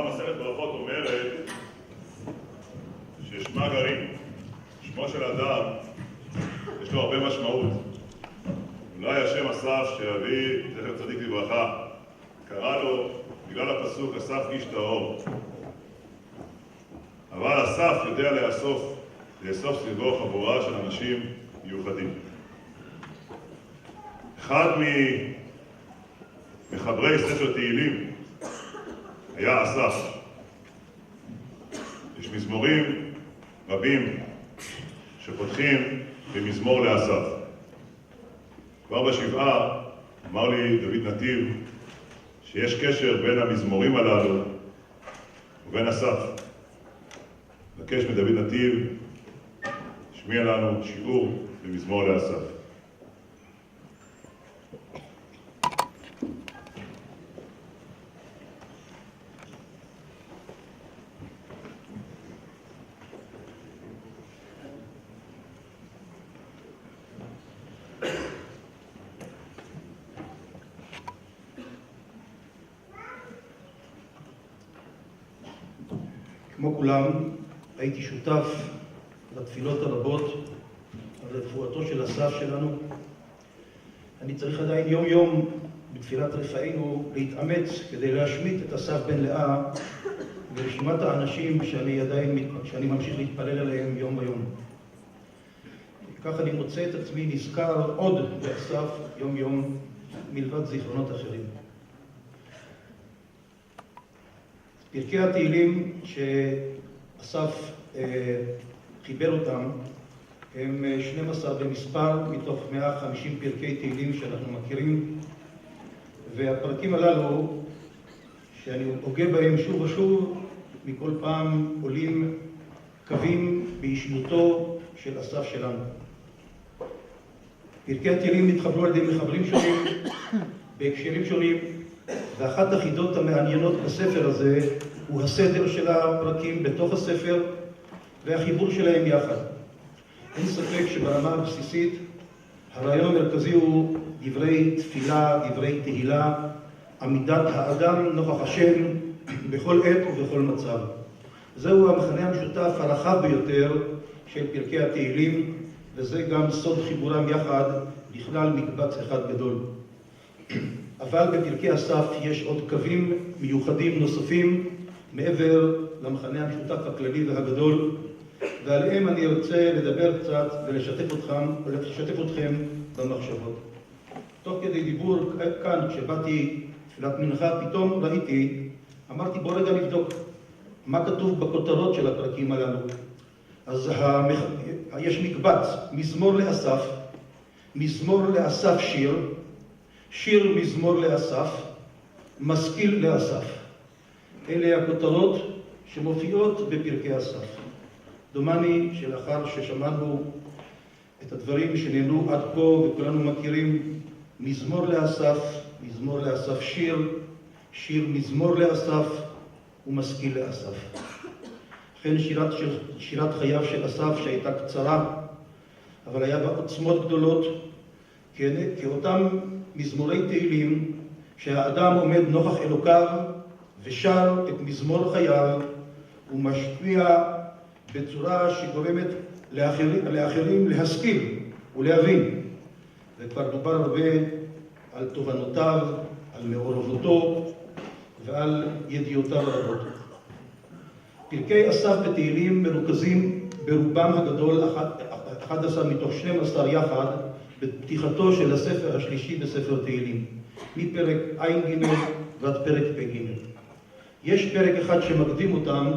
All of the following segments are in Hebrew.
הגמרא במסכת ברכות אומרת ששמה גרים, שמו של אדם, יש לו הרבה משמעות. אולי השם אסף, שאבי, זכר צדיק לברכה, קרא לו בגלל הפסוק אסף איש טהור. אבל אסף יודע לאסוף סביבו חבורה של אנשים מיוחדים. אחד מחברי ספר תהילים היה אסף. יש מזמורים רבים שפותחים במזמור לאסף. כבר בשבעה אמר לי דוד נתיב שיש קשר בין המזמורים הללו ובין אסף. מבקש מדוד נתיב שמיע לנו שיעור במזמור לאסף. כמו כולם, הייתי שותף לתפילות הרבות על רפואתו של אסף שלנו. אני צריך עדיין יום יום בתפילת רפאנו להתאמץ כדי להשמיט את אסף בן לאה ברשימת האנשים שאני ממשיך להתפלל עליהם יום ביום. כך אני מוצא את עצמי נזכר עוד באסף יום יום מלבד זיכרונות אחרים. פרקי התהילים שאסף חיבר אותם הם 12 במספר מתוך 150 פרקי תהילים שאנחנו מכירים, והפרקים הללו שאני הוגה בהם שוב ושוב, מכל פעם עולים קווים באישיותו של אסף שלנו. פרקי התהילים התחברו על ידי מחברים שונים בהקשרים שונים, ואחת החידות המעניינות בספר הזה הוא הסדר של הפרקים בתוך הספר והחיבור שלהם יחד. אין ספק שברמה הבסיסית הרעיון המרכזי הוא דברי תפילה, דברי תהילה, עמידת האדם נוכח השם בכל עת ובכל מצב. זהו המכנה המשותף הרחב ביותר של פרקי התהילים, וזה גם סוד חיבורם יחד בכלל מקבץ אחד גדול. אבל בפרקי אסף יש עוד קווים מיוחדים נוספים מעבר למכנה המשותף הכללי והגדול, ועליהם אני רוצה לדבר קצת ולשתף אתכם במחשבות. תוך כדי דיבור כאן, כשבאתי תפילת מנחה, פתאום אמרתי בוא רגע נבדוק מה כתוב בכותרות של הפרקים הללו. אז יש מקבץ, מזמור לאסף, מזמור לאסף שיר מזמור לאסף, משכיל לאסף. אלה הכותרות שמופיעות בפרקי אסף. דומני שלאחר ששמענו את הדברים שנאמרו עד כה וכולנו מכירים, מזמור לאסף שיר מזמור לאסף ומשכיל לאסף. לכן שירת חייו של אסף שהייתה קצרה, אבל היה בה עוצמות גדולות, כאותם מזמורי תהילים שהאדם עומד נוכח אלוקיו ושר את מזמור חייו ומשפיע בצורה שגורמת לאחרים להשכיל ולהבין. וכבר דובר הרבה על תובנותיו, על מעורבותו ועל ידיעותיו הרבות. פרקי אסף בתהילים מרוכזים ברובם הגדול 11 מתוך 12 יחד בפתיחתו של הספר השלישי בספר תהילים, מפרק ע"ג ועד פרק פ"ג. יש פרק אחד שמקדים אותם,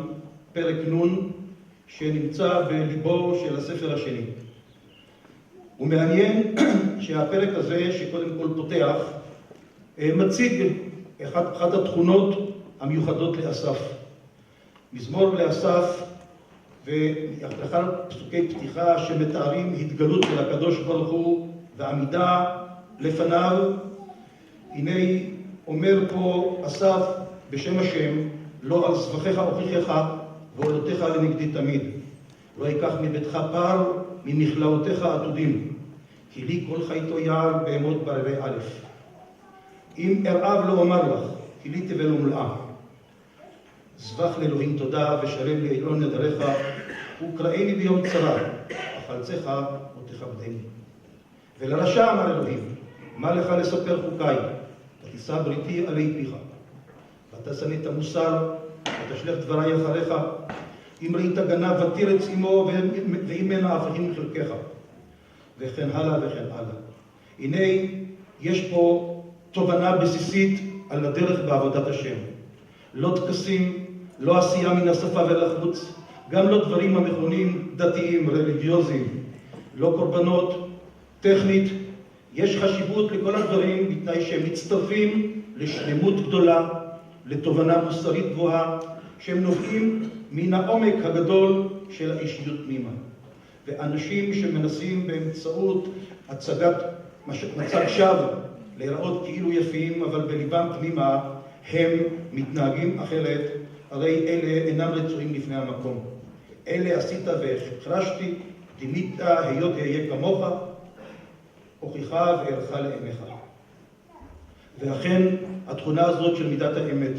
פרק נ', שנמצא בליבו של הספר השני. ומעניין שהפרק הזה שקודם כל פותח מציג אחת התכונות המיוחדות לאסף. מזמור לאסף ואחר פסוקי פתיחה שמתארים התגלות של הקדוש ברוך הוא ועמידה לפניו. הנה אומר פה אסף בשם השם, לא על זבחיך אוכיחך ועולותיך לנגדי תמיד. לא ייקח מביתך פר, ממכלאותיך עתודים. כי לי כל חייתו יער בהמות בררי א'. אם ארעב לא אומר לך, כי לי תבל ומלאה. זבח לאלוהים תודה ושלם לעילון נדריך, וקראני ביום צרה, החלצך ותכבדני. ולרשע אמר אלוהים, מה לך לספר חוקיי, ותישא בריתי עלי פיך. ותשנא את המוסר, ותשלך דברי אחריך, אם ראית גנב ותירץ עמו, ואם אין ההפכים מחלקך. וכן הלאה וכן הלאה. הנה, יש פה תובנה בסיסית על הדרך בעבודת השם. לא טקסים, לא עשייה מן השפה ולחוץ, גם לא דברים המכונים דתיים, רליגיוזיים, לא קורבנות, טכנית. יש חשיבות לכל הדברים בתנאי שהם מצטרפים לשלמות גדולה, לתובנה מוסרית גבוהה, שהם נובעים מן העומק הגדול של האישיות פנימה. ואנשים שמנסים באמצעות הצגת מצג שווא להיראות כאילו יפים, אבל בליבם פנימה הם מתנהגים אחרת, הרי אלה אינם רצויים לפני המקום. אלה עשית והחרשתי, דימית היות אהיה כמוך, הוכיחה וערך לאמך. ואכן התכונה הזאת של מידת האמת,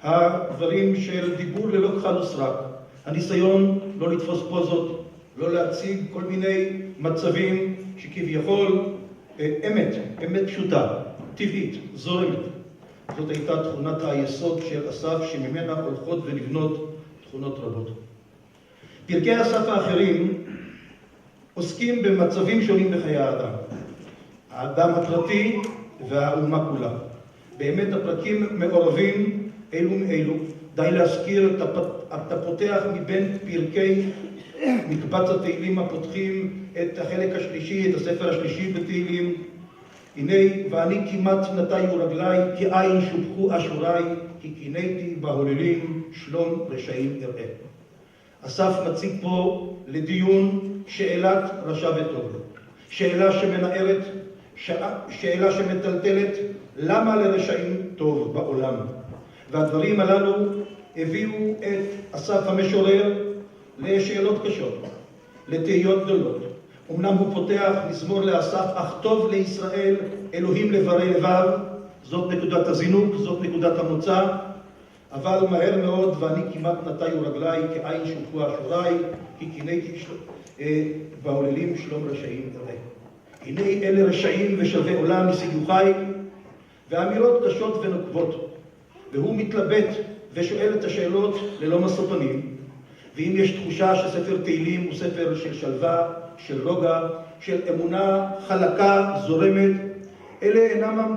הדברים של דיבור ללא כחל וסרק, הניסיון לא לתפוס פוזות, לא להציג כל מיני מצבים שכביכול אמת פשוטה, טבעית, זורמת. זאת הייתה תכונת היסוד של אסף, שממנה הולכות ונבנות תכונות רבות. פרקי אסף האחרים עוסקים במצבים שונים בחיי האדם. האדם הפרטי והאומה כולה. באמת הפרקים מעורבים אלו מאלו. די להזכיר את הפותח מבין פרקי מקבץ התהילים הפותחים את החלק השלישי, את הספר השלישי בתהילים. הנה, ואני כמעט נטיו רגלי, כי עין שובחו אשורי, כי קינאתי בהוללים, שלום רשעים אראה. אסף מציג פה לדיון שאלת רשע וטוב. שאלה שמנערת, שאלה שמטלטלת, למה לרשעים טוב בעולם? והדברים הללו הביאו את אסף המשורר לשאלות קשות, לתהיות גדולות. אמנם הוא פותח מזמור לאסף, אך טוב לישראל אלוהים לברי לבב, זאת נקודת הזינוק, זאת נקודת המוצא, אבל מהר מאוד, ואני כמעט נטיו רגלי, כעין שובחו אשורי, כי קינאתי בהוללים שלום רשעים אראה. הנה אלה רשעים ושווה עולם השיגו חי, ואמירות קשות ונוקבות. והוא מתלבט ושואל את השאלות ללא משוא פנים. ואם יש תחושה שספר תהילים הוא ספר של שלווה, של רוגע, של אמונה חלקה, זורמת, אלה אינם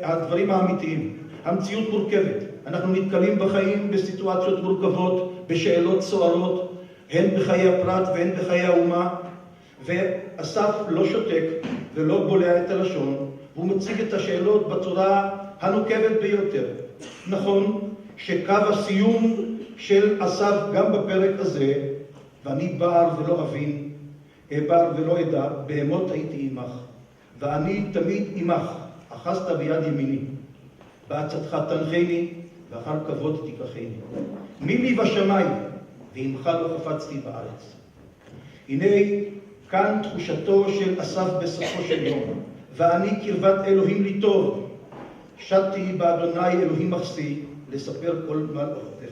הדברים האמיתיים. המציאות מורכבת. אנחנו נתקלים בחיים בסיטואציות מורכבות, בשאלות סוערות, הן בחיי הפרט והן בחיי האומה, ואסף לא שותק ולא בולע את הלשון, והוא מציג את השאלות בצורה הנוקבת ביותר. נכון שקו הסיום של אסף גם בפרק הזה, ואני בער ולא אבין, בער ולא אדע, בהמות הייתי עמך, ואני תמיד עמך, אחזת ביד ימיני, בעצתך תנחני, ואחר כבוד תיקחני. מי לי בשמיים, ועמך לא חפצתי בארץ. הנה כאן תחושתו של אסף בסופו של יום, ואני קרבת אלוהים לי טוב, שדתי באדוני אלוהים מחסי, לספר כל מעל אורחותיך.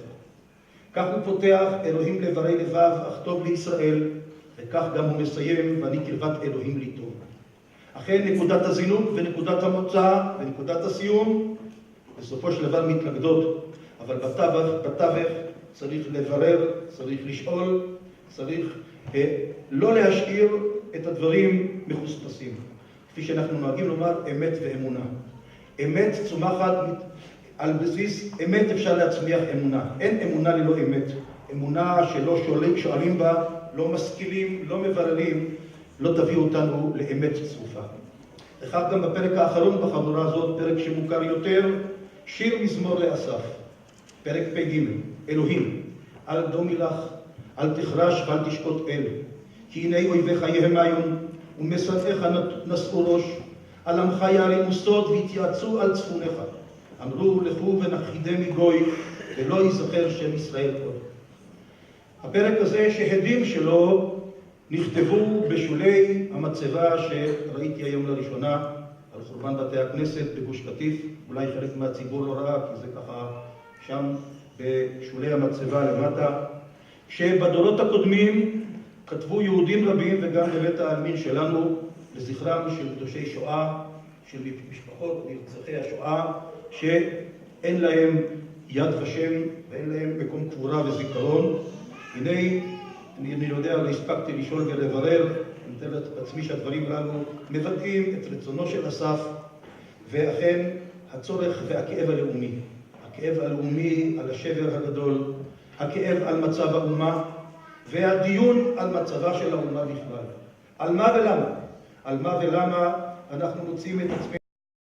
כך הוא פותח, אלוהים לברי לבב, אך טוב לישראל, וכך גם הוא מסיים, ואני קרבת אלוהים לי טוב. אכן נקודת הזינוק ונקודת המוצא ונקודת הסיום, בסופו של דבר מתנגדות, אבל בתווך צריך לברר, צריך לשאול, צריך לא להשאיר את הדברים מחוספסים. כפי שאנחנו נוהגים לומר, אמת ואמונה. אמת צומחת על בסיס אמת, אפשר להצמיח אמונה. אין אמונה ללא אמת. אמונה שלא שואלים בה, לא משכילים, לא מבררים, לא תביא אותנו לאמת צרופה. וכך גם בפרק האחרון בחבורה הזאת, פרק שמוכר יותר, שיר מזמור לאסף. פרק פ"ג, אלוהים, אל דומי לך, אל תחרש ואל תשקוט אל, כי הנה אויביך יהמיון, ומשנאיך נשאו ראש, על עמך יערימו סוד והתייעצו על צפוניך. אמרו לכו ונכחידם מגוי, ולא ייזכר שם ישראל עוד. הפרק הזה שהדים שלו נכתבו בשולי המצבה שראיתי היום לראשונה על חורבן בתי הכנסת בגוש קטיף. אולי חלק מהציבור לא ראה, כי זה ככה שם בשולי המצבה למטה, שבדורות הקודמים כתבו יהודים רבים וגם בבית העלמין שלנו לזכרם של קדושי שואה, של משפחות נרצחי השואה, שאין להם יד ושם ואין להם מקום קבורה וזיכרון. הנה, אני לא יודע, לא הספקתי לשאול ולברר, אני מתאר לעצמי שהדברים הללו מבטאים את רצונו של אסף, ואכן הצורך והכאב הלאומי. הכאב הלאומי על השבר הגדול, הכאב על מצב האומה, והדיון על מצבה של האומה בכלל. על מה ולמה? על מה ולמה אנחנו מוצאים את עצמנו